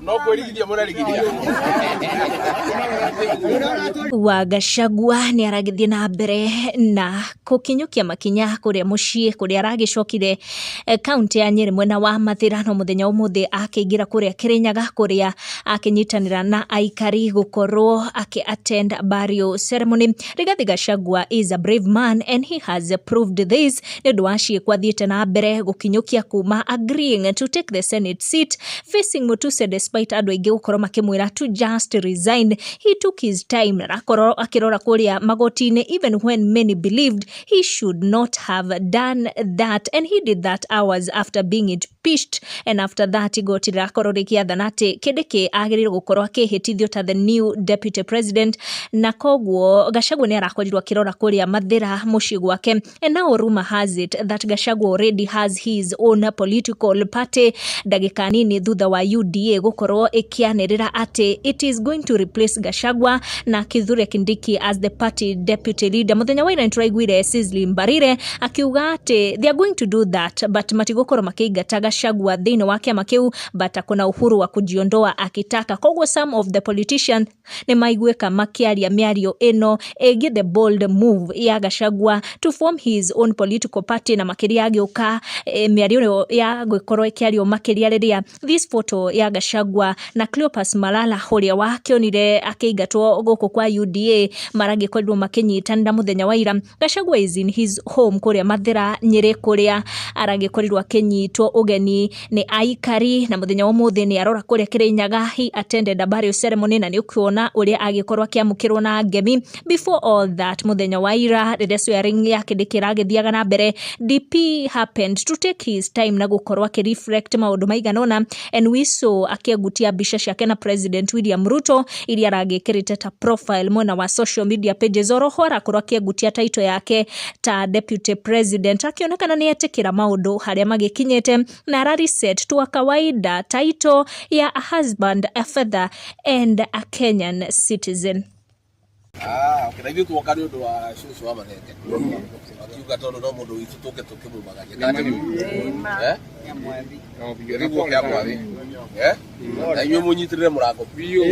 no kwirigithia murarigithia wa Gachagua ni aragithie na mbere na kukinyukia makinya kuria mucii kuria aragicokire kaunti ya Nyeri mwena wa mathirano muthenya umuthi akiingira kuria Kirinyaga kuria akinyitanira na aikari gukorwo attend burial ceremony. Rigathi Gachagua is a brave man and he has proved this. Ndu wa ciikwa thiete na mbere gukinyukia kuma agreeing to take the Senate seat facing Mutuse despite andu aingi gukorwo makimwira to just resign. He took his time na akorwo akirora kuria magotini even when many believed he should not have done that, and he did that hours after being impeached. And after that igoti rakorwo rikiathana ati Kindiki agirire gukorwo akihitithio ta the new deputy president, na koguo Gachagua ni arakorirwo akirora kuria Mathira mucii gwake. And now rumor has it that Gachagua already has his own political party, ndagika nini thutha wa UDA gukorwo ikianirira ati it is going to replace Gachagua na Kithure Kindiki as the party deputy leader. Muthenya wa ira nituraiguire Cecily Mbarire akiuga ati they are going to do that but matigukorwo makiingata Gachagua thiini wa kiama kiu, but akona uhuru wa kujiondoa akitaka. Koguo some of the politicians ni maiguika makiaria miario ino egi the bold move ya Gachagua to form his own political party, na makiria agiuka miario ya gukorwo ikiario makiria riria this photo ya Gachagua na Cleopas Malala huria wakionire akiingatwo guku kwa UDA maragikorwo makinyitanira muthenya wa ira. Gachagua is in his home kuria Mathira Nyeri kuria aragikorwo akinyitwo ugeni ni aikari, na muthenya wa muthi ni arora kuria Kirinyaga. He attended a burial ceremony na ni ukiona uria agikorwo akiamukirwo na ngemi. Before all that muthenya wa ira riria swearing ya Kindiki agithiaga na mbere, DP happened to take his time na gukorwo akireflect maundu maiganona, and we saw akiagutia mbica ciake na President William Ruto iria aragikirite ta profile mwena wa social media pages. Oroho arakorwo akiagutia title yake ta deputy president, akionekana ni etikira maundu haria magikinyete na reset to a kawaida title ya a husband, a father and a Kenyan citizen. Ukiraithio tuokani undu wa cucu wa Marenge akiuga tondu no mundu witu tuke tukimumagaria niguo kia mwathi na inyuĩ mũnyitirĩre mũrango biũ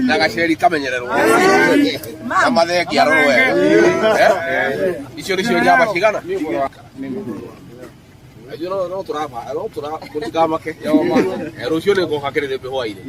na gaceri kamenyererwo na mathengi arorwo wega icio nĩcio njamba cigana no tũramake rũciũ nĩngoka kĩrĩrĩ mbĩ hwainĩ